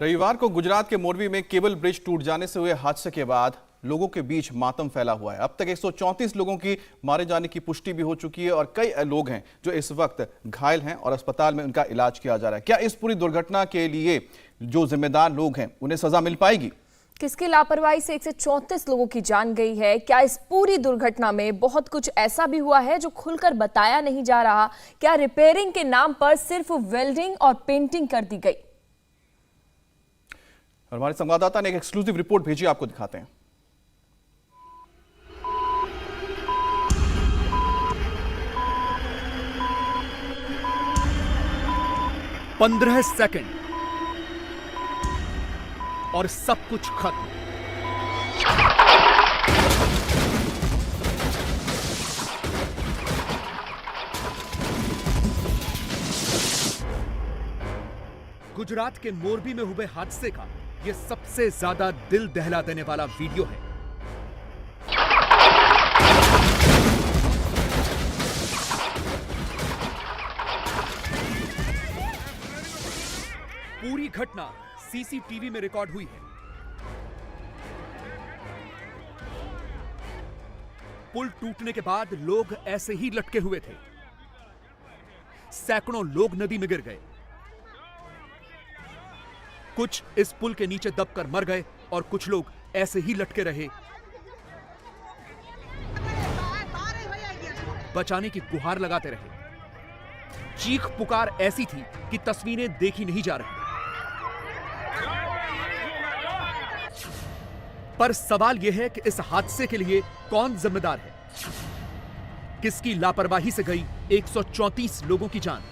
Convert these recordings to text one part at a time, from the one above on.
रविवार को गुजरात के मोरबी में केबल ब्रिज टूट जाने से हुए हादसे के बाद लोगों के बीच मातम फैला हुआ है। अब तक 134 लोगों की मारे जाने की पुष्टि भी हो चुकी है और कई लोग हैं जो इस वक्त घायल हैं और अस्पताल में उनका इलाज किया जा रहा है। क्या इस पूरी दुर्घटना के लिए जो जिम्मेदार लोग हैं उन्हें सजा मिल पाएगी? किसकी लापरवाही से 134 लोगों की जान गई है? क्या इस पूरी दुर्घटना में बहुत कुछ ऐसा भी हुआ है जो खुलकर बताया नहीं जा रहा? क्या रिपेयरिंग के नाम पर सिर्फ वेल्डिंग और पेंटिंग कर दी गई? और हमारे संवाददाता ने एक एक्सक्लूसिव रिपोर्ट भेजी, आपको दिखाते हैं। पंद्रह सेकंड और सब कुछ खत्म। गुजरात के मोरबी में हुए हादसे का यह सबसे ज्यादा दिल दहला देने वाला वीडियो है। पूरी घटना सीसीटीवी में रिकॉर्ड हुई है। पुल टूटने के बाद लोग ऐसे ही लटके हुए थे। सैकड़ों लोग नदी में गिर गए। कुछ इस पुल के नीचे दबकर मर गए और कुछ लोग ऐसे ही लटके रहे। बचाने की गुहार लगाते रहे। चीख पुकार ऐसी थी कि तस्वीरें देखी नहीं जा रही। पर सवाल यह है कि इस हादसे के लिए कौन जिम्मेदार है? किसकी लापरवाही से गई 134 लोगों की जान?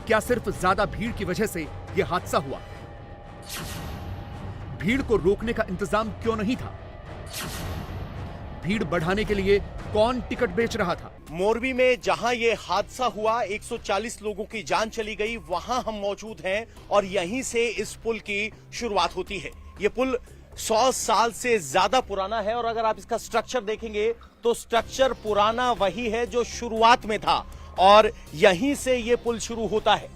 क्या सिर्फ ज्यादा भीड़ की वजह से यह हादसा हुआ? भीड़ को रोकने का इंतजाम क्यों नहीं था? भीड़ बढ़ाने के लिए कौन टिकट बेच रहा था? मोरबी में जहां ये हादसा हुआ, 140 लोगों की जान चली गई, वहां हम मौजूद हैं और यहीं से इस पुल की शुरुआत होती है। ये पुल 100 साल से ज्यादा पुराना है और अगर आप इसका स्ट्रक्चर देखेंगे तो स्ट्रक्चर पुराना वही है जो शुरुआत में था और यहीं से ये पुल शुरू होता है।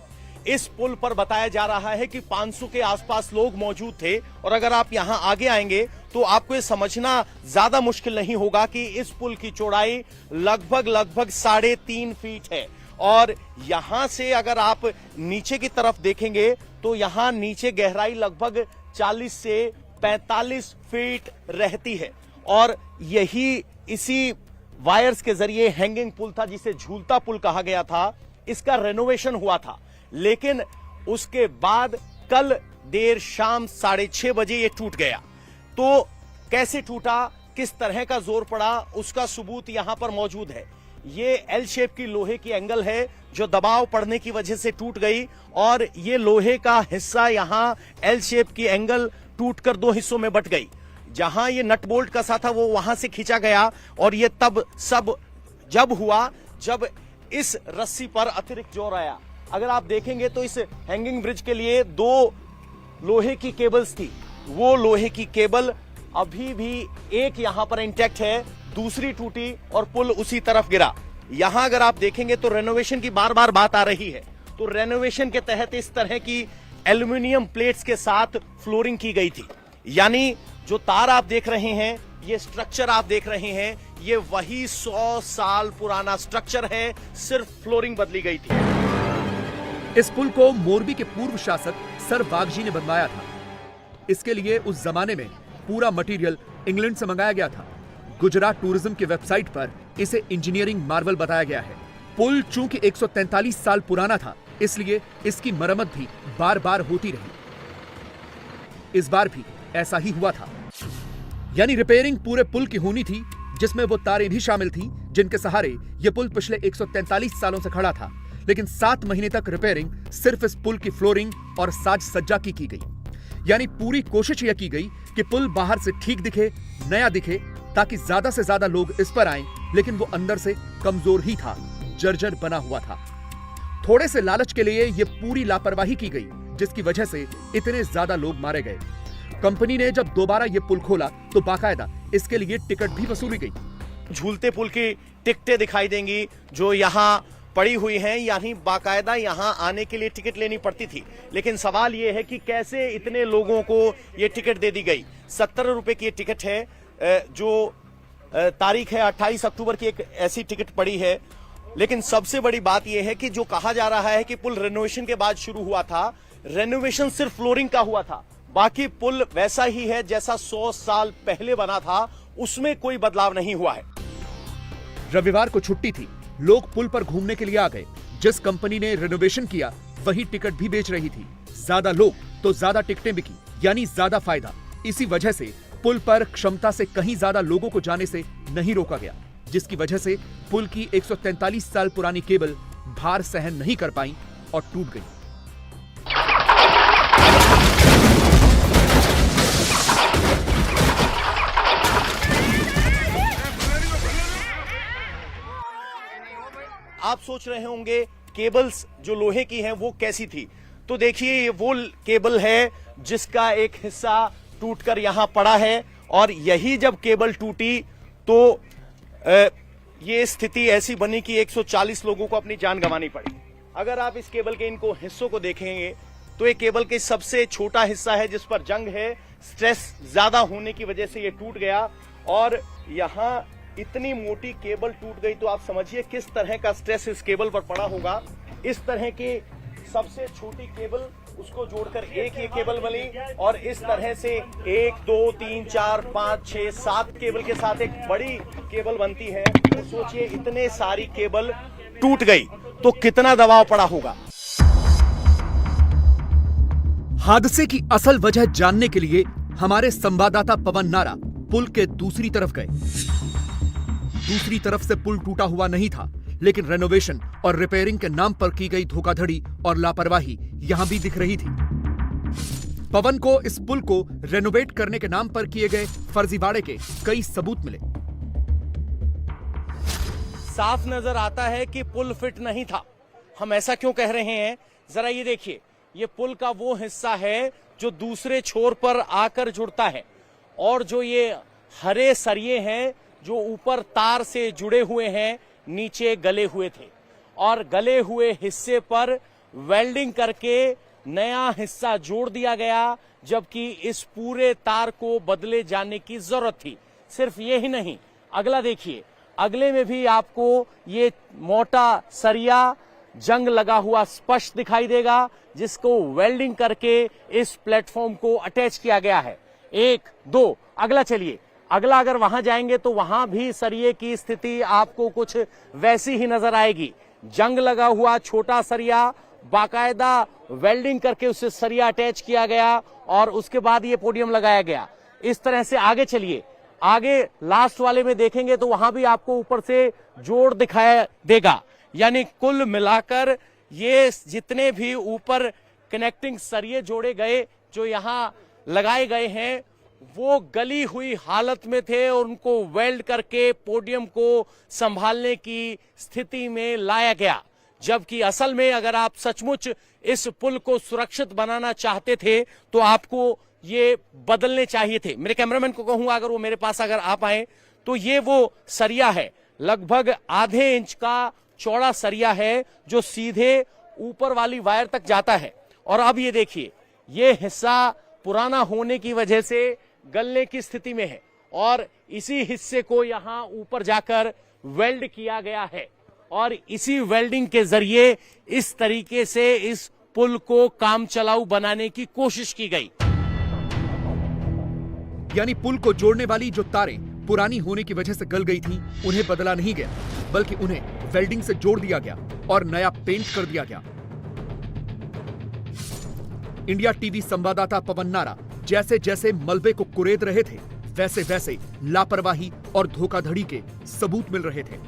इस पुल पर बताया जा रहा है कि 500 के आसपास लोग मौजूद थे और अगर आप यहां आगे आएंगे तो आपको ये समझना ज्यादा मुश्किल नहीं होगा कि इस पुल की चौड़ाई लगभग 3.5 फीट है और यहां से अगर आप नीचे की तरफ देखेंगे तो यहां नीचे गहराई लगभग 40 से 45 फीट रहती है और यही इसी वायर्स के जरिए हैंगिंग पुल था जिसे झूलता पुल कहा गया था। इसका रेनोवेशन हुआ था लेकिन उसके बाद कल देर शाम 6:30 बजे ये टूट गया। तो कैसे टूटा, किस तरह का जोर पड़ा, उसका सबूत यहां पर मौजूद है। ये एल शेप की लोहे की एंगल है जो दबाव पड़ने की वजह से टूट गई और ये लोहे का हिस्सा यहां एल शेप की एंगल टूटकर 2 हिस्सों में बट गई। जहां ये नट बोल्ट कसा था वो वहां से खींचा गया और ये तब सब जब हुआ जब इस रस्सी पर अतिरिक्त जोर आया। अगर आप देखेंगे तो इस हैंगिंग ब्रिज के लिए 2 लोहे की केबल्स थी। वो लोहे की केबल अभी भी एक यहां पर इंटैक्ट है, दूसरी टूटी और पुल उसी तरफ गिरा। यहां अगर आप देखेंगे तो रेनोवेशन की बार बार बात आ रही है। तो रेनोवेशन के तहत इस तरह की एल्युमिनियम प्लेट्स के साथ फ्लोरिंग की गई थी। यानी जो तार आप देख रहे हैं, ये स्ट्रक्चर आप देख रहे हैं, ये वही 100 साल पुराना स्ट्रक्चर है, सिर्फ फ्लोरिंग बदली गई थी। इस पुल को मोरबी के पूर्व शासक सर वाघजी ने बनवाया था। इसके लिए उस जमाने में पूरा मटेरियल इंग्लैंड से मंगाया गया था। गुजरात टूरिज्म की वेबसाइट पर इसे इंजीनियरिंग मार्वल बताया गया है। पुल चूंकि 143 साल पुराना था इसलिए इसकी मरम्मत भी बार बार होती रही। इस बार भी ऐसा ही हुआ था। यानी रिपेयरिंग पूरे पुल की होनी थी जिसमें वो तारें भी शामिल थी जिनके सहारे ये पुल पिछले 143 सालों से खड़ा था। लेकिन 7 महीने तक रिपेयरिंग सिर्फ इस पुल की फ्लोरिंग और साज सज्जा की गई। यानी पूरी कोशिश यह की गई कि पुल बाहर से ठीक दिखे, नया दिखे, ताकि ज्यादा से ज्यादा लोग इस पर आएं, लेकिन वो अंदर से कमजोर ही था, जर्जर बना हुआ था। थोड़े से लालच के लिए यह पूरी लापरवाही की गई जिसकी वजह से इतने ज्यादा लोग मारे गए। कंपनी ने जब दोबारा यह पुल खोला तो बाकायदा इसके लिए टिकट भी वसूली गई। झूलते पुल की टिकटें दिखाई देंगी जो यहाँ पड़ी हुई हैं, यानी बाकायदा यहां आने के लिए टिकट लेनी पड़ती थी। लेकिन सवाल यह है कि कैसे इतने लोगों को यह टिकट दे दी गई। 70 रुपए की ये टिकट है, जो तारीख है 28 अक्टूबर की एक ऐसी टिकट पड़ी है। लेकिन सबसे बड़ी बात यह है कि जो कहा जा रहा है कि पुल रेनोवेशन के बाद शुरू हुआ था, रेनोवेशन सिर्फ फ्लोरिंग का हुआ था, बाकी पुल वैसा ही है जैसा 100 साल पहले बना था, उसमें कोई बदलाव नहीं हुआ है। रविवार को छुट्टी थी, लोग पुल पर घूमने के लिए आ गए। जिस कंपनी ने रेनोवेशन किया वही टिकट भी बेच रही थी। ज्यादा लोग तो ज्यादा टिकटें बिकी, यानी ज्यादा फायदा। इसी वजह से पुल पर क्षमता से कहीं ज्यादा लोगों को जाने से नहीं रोका गया, जिसकी वजह से पुल की 143 साल पुरानी केबल भार सहन नहीं कर पाई और टूट गई। आप सोच रहे होंगे केबल्स जो लोहे की हैं वो कैसी थी, तो देखिए ये वो केबल है जिसका एक हिस्सा टूटकर यहां पड़ा है, और यही जब केबल टूटी तो ये स्थिति ऐसी बनी कि 140 लोगों को अपनी जान गंवानी पड़ी। अगर आप इस केबल के इनको हिस्सों को देखेंगे तो ये केबल के सबसे छोटा हिस्सा है जिस पर जंग है, स्ट्रेस ज्यादा होने की वजह से ये टूट गया, और यहां इतनी मोटी केबल टूट गई तो आप समझिए किस तरह का स्ट्रेस इस केबल पर पड़ा होगा। इस तरह के सबसे छोटी केबल उसको जोड़कर एक ये केबल बनी, और इस तरह से 1 2 3 4 5 6 7 केबल के साथ एक बड़ी केबल बनती है। तो सोचिए इतने सारी केबल टूट गई तो कितना दबाव पड़ा होगा। हादसे की असल वजह जानने के लिए हमारे संवाददाता पवन नारा पुल के दूसरी तरफ गए। दूसरी तरफ से पुल टूटा हुआ नहीं था, लेकिन रेनोवेशन और रिपेयरिंग के नाम पर की गई धोखाधड़ी और लापरवाही यहां भी दिख रही थी। पवन को इस पुल को रेनोवेट करने के नाम पर किए गए फर्जीवाड़े के कई सबूत मिले। साफ नजर आता है कि पुल फिट नहीं था। हम ऐसा क्यों कह रहे हैं, जरा ये देखिए, ये पुल का वो हिस्सा है जो दूसरे छोर पर आकर जुड़ता है, और जो ये हरे सरिये हैं जो ऊपर तार से जुड़े हुए हैं, नीचे गले हुए थे, और गले हुए हिस्से पर वेल्डिंग करके नया हिस्सा जोड़ दिया गया, जबकि इस पूरे तार को बदले जाने की जरूरत थी। सिर्फ ये ही नहीं, अगला देखिए, अगले में भी आपको ये मोटा सरिया जंग लगा हुआ स्पष्ट दिखाई देगा, जिसको वेल्डिंग करके इस प्लेटफॉर्म को अटैच किया गया है। 1 2 अगला चलिए, अगला अगर वहां जाएंगे तो वहां भी सरिये की स्थिति आपको कुछ वैसी ही नजर आएगी। जंग लगा हुआ छोटा सरिया, बाकायदा वेल्डिंग करके उसे सरिया अटैच किया गया, और उसके बाद ये पोडियम लगाया गया। इस तरह से आगे चलिए, आगे लास्ट वाले में देखेंगे तो वहां भी आपको ऊपर से जोड़ दिखाया देगा। यानी कुल मिलाकर ये जितने भी ऊपर कनेक्टिंग सरिये जोड़े गए जो यहां लगाए गए हैं, वो गली हुई हालत में थे, और उनको वेल्ड करके पोडियम को संभालने की स्थिति में लाया गया। जबकि असल में अगर आप सचमुच इस पुल को सुरक्षित बनाना चाहते थे तो आपको ये बदलने चाहिए थे। मेरे कैमरामैन को कहूंगा अगर वो मेरे पास अगर आ पाए, तो ये वो सरिया है, लगभग आधे इंच का चौड़ा सरिया है जो सीधे ऊपर वाली वायर तक जाता है। और अब ये देखिए, ये हिस्सा पुराना होने की वजह से गलने की स्थिति में है, और इसी हिस्से को यहां ऊपर जाकर वेल्ड किया गया है, और इसी वेल्डिंग के जरिए इस तरीके से इस पुल को काम चलाऊ बनाने की कोशिश की गई। यानी पुल को जोड़ने वाली जो तारें पुरानी होने की वजह से गल गई थी, उन्हें बदला नहीं गया, बल्कि उन्हें वेल्डिंग से जोड़ दिया गया और नया पेंट कर दिया गया। इंडिया टीवी संवाददाता पवन नारा जैसे जैसे मलबे को कुरेद रहे थे, वैसे वैसे लापरवाही और धोखाधड़ी के सबूत मिल रहे थे।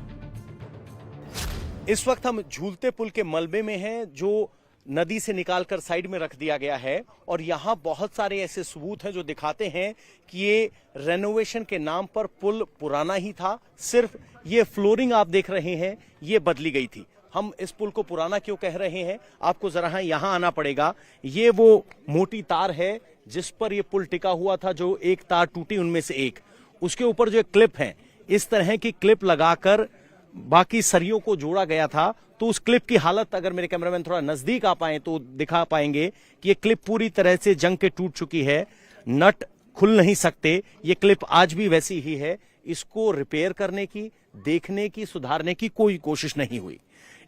इस वक्त हम झूलते पुल के मलबे में हैं, जो नदी से निकालकर साइड में रख दिया गया है, और यहां बहुत सारे ऐसे सबूत हैं जो दिखाते हैं कि ये रेनोवेशन के नाम पर पुल पुराना ही था। सिर्फ ये फ्लोरिंग आप देख रहे हैं, ये बदली गई थी। हम इस पुल को पुराना क्यों कह रहे हैं, आपको जरा यहां आना पड़ेगा। ये वो मोटी तार है जिस पर यह पुल टिका हुआ था, जो एक तार टूटी उनमें से एक, उसके ऊपर जो क्लिप है, इस तरह की क्लिप लगाकर बाकी सरियों को जोड़ा गया था, तो उस क्लिप की हालत अगर मेरे कैमरामैन थोड़ा नजदीक आ पाए तो दिखा पाएंगे कि ये क्लिप पूरी तरह से जंग के टूट चुकी है, नट खुल नहीं सकते। ये क्लिप आज भी वैसी ही है। इसको रिपेयर करने की, देखने की, सुधारने की कोई कोशिश नहीं हुई।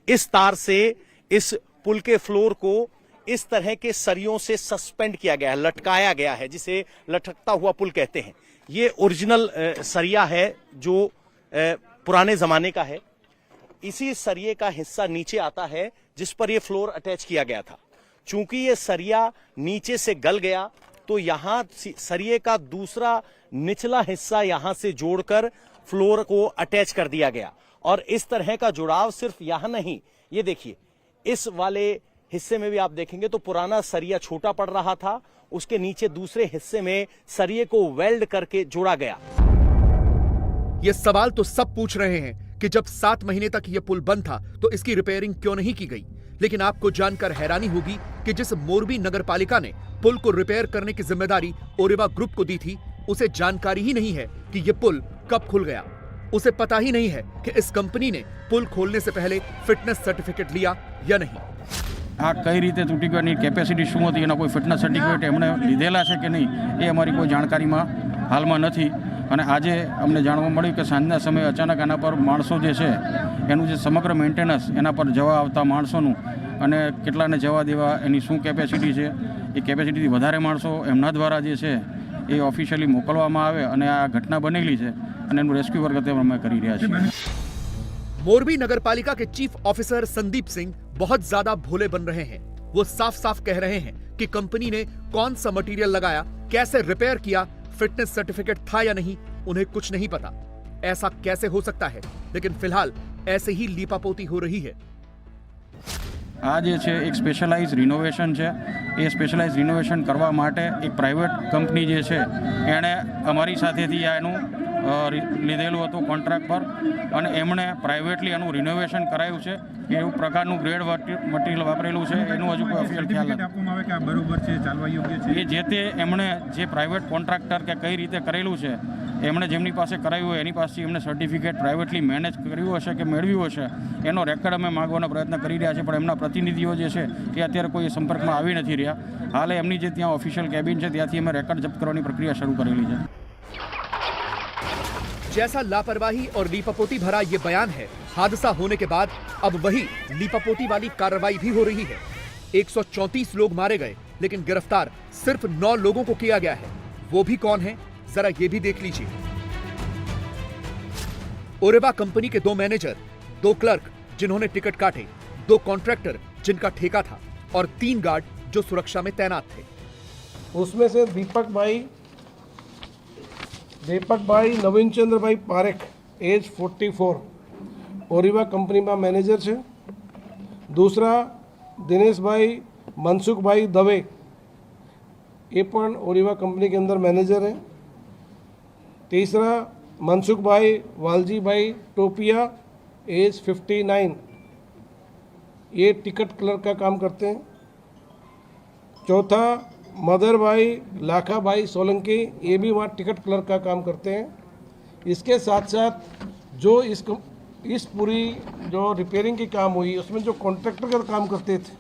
इस तार से इस पुल के फ्लोर को इस तरह के सरियों से सस्पेंड किया गया है, लटकाया गया है, जिसे लटकता हुआ पुल कहते हैं। ये ओरिजिनल सरिया है जो पुराने जमाने का है। इसी सरिये का हिस्सा नीचे आता है जिस पर यह फ्लोर अटैच किया गया था। चूंकि यह सरिया नीचे से गल गया तो यहां सरिये का दूसरा निचला हिस्सा यहां से जोड़कर फ्लोर को अटैच कर दिया गया। और इस तरह का जुड़ाव सिर्फ यहां नहीं, ये देखिए इस वाले हिस्से में भी आप देखेंगे तो पुराना सरिया छोटा पड़ रहा था, उसके नीचे दूसरे हिस्से में सरिये को वेल्ड करके जोड़ा गया। ये सवाल तो सब पूछ रहे हैं कि जब 7 महीने तक यह पुल बंद था तो इसकी रिपेयरिंग क्यों नहीं की गई। लेकिन आपको जानकर हैरानी होगी कि जिस मोरबी नगरपालिका ने पुल को रिपेयर करने की जिम्मेदारी ओरेवा ग्रुप को दी थी, उसे जानकारी ही नहीं है कि यह पुल कब खुल गया। उसे पता ही नहीं है कि इस कंपनी ने पुल खोलने से पहले फिटनेस सर्टिफिकेट लिया या नहीं। આ કઈ રીતે તૂટી ગયો, એની કેપેસિટી શું હતી, એના કોઈ ફિટનેસ સર્ટિફિકેટ એમણે લીધેલા છે કે નહીં, એ અમારી કોઈ જાણકારીમાં હાલમાં નથી। અને આજે અમને જાણવા મળ્યું કે સાંજના સમયે અચાનક આના પર માણસો જે છે એનું જે સમગ્ર મેન્ટેનન્સ એના પર જવા આવતા માણસોનું અને કેટલાને જવા દેવા એની શું કેપેસિટી છે, એ કેપેસિટીથી વધારે માણસો એમના દ્વારા જે છે એ ઓફિશિયલી મોકલવામાં આવે અને આ ઘટના બનેલી છે અને એનું રેસ્ક્યુ વર્ક અત્યારે અમે કરી રહ્યા છીએ। मोरबी नगरपालिका के चीफ ऑफिसर संदीप सिंह बहुत ज्यादा भोले बन रहे हैं। वो साफ साफ कह रहे हैं कि कंपनी ने कौन सा मटेरियल लगाया, कैसे रिपेयर किया, फिटनेस सर्टिफिकेट था या नहीं, उन्हें कुछ नहीं पता। ऐसा कैसे हो सकता है? लेकिन फिलहाल ऐसे ही लीपापोती हो रही है। આ જે છે એક સ્પેશિયલાઇઝ રિનોવેશન છે। એ સ્પેશિયલાઇઝ રિનોવેશન કરવા માટે એક પ્રાઇવેટ કંપની જે છે એણે અમારી સાથેથી આ એનું લીધેલું હતું કોન્ટ્રાક્ટ પર અને એમણે પ્રાઇવેટલી એનું રિનોવેશન કરાયું છે। એવું પ્રકારનું ગ્રેડ મટીરિયલ વાપરેલું છે, એનું હજુ કોઈ ઓફિશિયલ ખ્યાલ નથી। એ જે તે એમણે જે પ્રાઇવેટ કોન્ટ્રાક્ટર કે કઈ રીતે કરેલું છે, એમણે જેમની પાસે કરાવ્યું હોય એની પાસેથી એમણે સર્ટિફિકેટ પ્રાઇવેટલી મેનેજ કર્યું હશે કે મેળવ્યું હશે, એનો રેકોર્ડ અમે માગવાનો પ્રયત્ન કરી રહ્યા છીએ। પણ એમના પ્રતિનિધિઓ જે છે એ અત્યારે કોઈ સંપર્કમાં આવી નથી રહ્યા। હાલે એમની જે ત્યાં ઓફિશિયલ કેબિન છે ત્યાંથી અમે રેકોર્ડ જપ્ત કરવાની પ્રક્રિયા શરૂ કરેલી છે। जैसा लापरवाही और लीपापोती भरा ये बयान है, हादसा होने के बाद अब वही लीपापोती वाली कार्रवाई भी हो रही है। 134 लोग मारे गए, लेकिन गिरफ्तार सिर्फ 9 लोगों को किया गया है। वो भी कौन है, जरा ये भी देख लीजिए। ओरेवा कंपनी के 2 मैनेजर, 2 क्लर्क जिन्होंने टिकट काटे, 2 कॉन्ट्रैक्टर जिनका ठेका था और 3 गार्ड जो सुरक्षा में तैनात थे। उसमें से दीपक भाई नवीन चंद्र भाई पारेख एज 44 ओरेवा कंपनी में मैनेजर है। दूसरा दिनेश भाई मनसुख भाई दवे, ये पण ओरेवा कंपनी के अंदर मैनेजर है। तीसरा मनसुख भाई वालजी भाई टोपिया एज 59, ये टिकट क्लर्क का काम करते हैं। चौथा मदर भाई लाखा भाई सोलंकी, ये भी वहाँ टिकट क्लर्क का काम करते हैं। इसके साथ साथ जो इस पूरी जो रिपेयरिंग की काम हुई उसमें जो कॉन्ट्रैक्टर का काम करते थे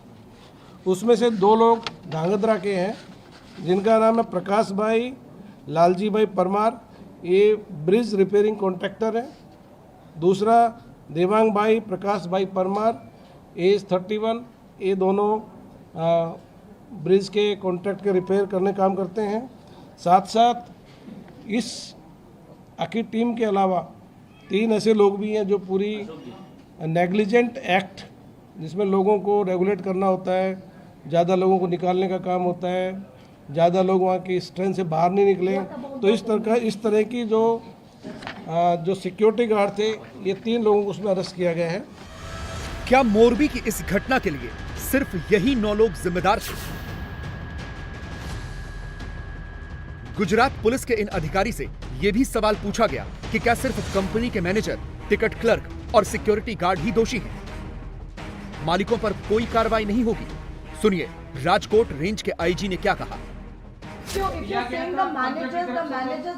उसमें से 2 लोग धांगध्रा के हैं, जिनका नाम है प्रकाश भाई लालजी भाई परमार, ये ब्रिज रिपेयरिंग कॉन्ट्रैक्टर है। दूसरा देवांग भाई प्रकाश भाई परमार एज 31, ये दोनों ब्रिज के कॉन्ट्रैक्ट के रिपेयर करने काम करते हैं। साथ साथ इस आखिर टीम के अलावा 3 ऐसे लोग भी हैं जो पूरी नेग्लिजेंट एक्ट, जिसमें लोगों को रेगुलेट करना होता है, ज़्यादा लोगों को निकालने का काम होता है, ज़्यादा लोग वहाँ की स्ट्रेंथ से बाहर नहीं निकले, तो इस तरह की जो सिक्योरिटी गार्ड थे, ये 3 लोगों को उसमें अरेस्ट किया गया है। क्या मोरबी की इस घटना के लिए सिर्फ यही 9 लोग जिम्मेदार थे? गुजरात पुलिस के इन अधिकारी से यह भी सवाल पूछा गया कि क्या सिर्फ कंपनी के मैनेजर, टिकट क्लर्क और सिक्योरिटी गार्ड ही दोषी हैं? मालिकों पर कोई कार्रवाई नहीं होगी? सुनिए राजकोट रेंज के आईजी ने क्या कहा। So if you're saying the managers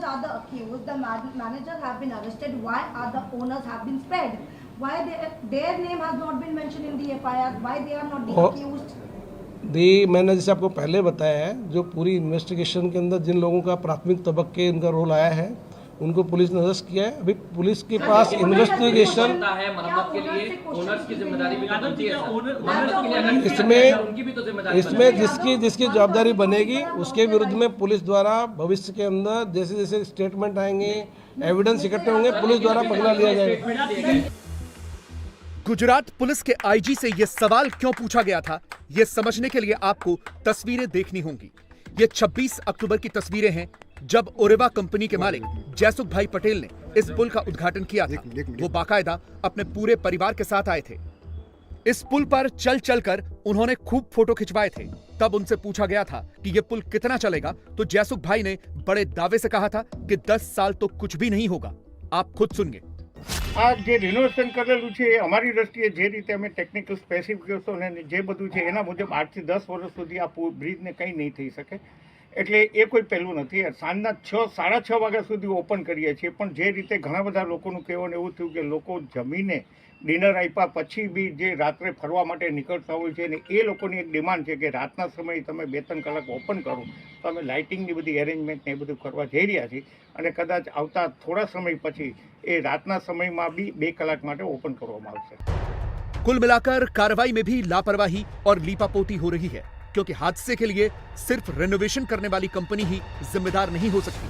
are the accused, the managers have been arrested, why are the owners have been spared? Why their name has not been mentioned in the FIR? Why they are not the Oh. accused? मैंने जैसे आपको पहले बताया है, जो पूरी investigation के अंदर जिन लोगों का प्राथमिक तबक्के इनका रोल आया है उनको पुलिस ने अरेस्ट किया है। अभी पुलिस के पास इन्वेस्टिगेशन है मरम्मत के लिए ओनर्स की जिम्मेदारी भी तो बनती है सर। मरम्मत के लिए अगर उनकी भी तो जिम्मेदारी इसमें जिसकी जवाबदारी बनेगी उसके विरुद्ध में पुलिस द्वारा भविष्य के अंदर जैसे जैसे स्टेटमेंट आएंगे, एविडेंस इकट्ठे होंगे, पुलिस द्वारा पगला लिया जाएगा। गुजरात पुलिस के आईजी से यह सवाल क्यों पूछा गया था, यह समझने के लिए आपको तस्वीरें देखनी होंगी। ये 26 अक्टूबर की तस्वीरें हैं जब ओरेवा कंपनी के मालिक जयसुख भाई पटेल ने इस पुल का उद्घाटन किया था। वो बाकायदा अपने पूरे परिवार के साथ आए थे। इस पुल पर चल चलकर उन्होंने खूब फोटो खिंचवाए थे। तब उनसे पूछा गया था कि यह पुल कितना चलेगा, तो जयसुख भाई ने बड़े दावे से कहा था कि 10 साल तो कुछ भी नहीं होगा। आप खुद सुनिए। આ જે રિનોવેશન કરેલું છે એ અમારી દ્રષ્ટિએ જે રીતે અમે ટેકનિકલ સ્પેસિફિકેશન અને જે બધું છે એના મુજબ 8 થી 10 વર્ષ સુધી આ બ્રિજને કંઈ નહીં થઈ શકે, એટલે એ કોઈ પહેલું નથી। સાંજના 6 સાડા 6 વાગ્યા સુધી ઓપન કરીએ છીએ, પણ જે રીતે ઘણા બધા લોકોનું કહેવાનું એવું થયું કે લોકો જમીને ડિનર આપ્યા પછી બી જે રાત્રે ફરવા માટે નીકળતા હોય છે ને એ લોકોની એક ડિમાન્ડ છે કે રાતના સમયે તમે 2-3 કલાક ઓપન કરો તો અમે લાઇટિંગની બધી એરેન્જમેન્ટ ને એ બધું કરવા જઈ રહ્યા છીએ અને કદાચ આવતા થોડા સમય પછી એ રાતના સમયમાં બી 2 કલાક માટે ઓપન કરવામાં આવશે। कुल मिलाकर कार्रवाई में भी लापरवाही और लीपापोती हो रही है, क्योंकि हादसे के लिए सिर्फ रेनोवेशन करने वाली कंपनी ही जिम्मेदार नहीं हो सकती।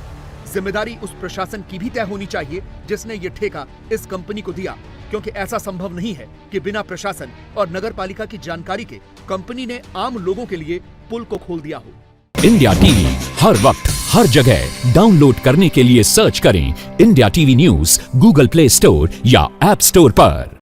जिम्मेदारी उस प्रशासन की भी तय होनी चाहिए जिसने ये ठेका इस कंपनी को दिया, क्योंकि ऐसा संभव नहीं है कि बिना प्रशासन और नगरपालिका की जानकारी के कंपनी ने आम लोगों के लिए पुल को खोल दिया हो। इंडिया टीवी हर वक्त हर जगह डाउनलोड करने के लिए सर्च करें India TV news Google play store या ऐप स्टोर पर।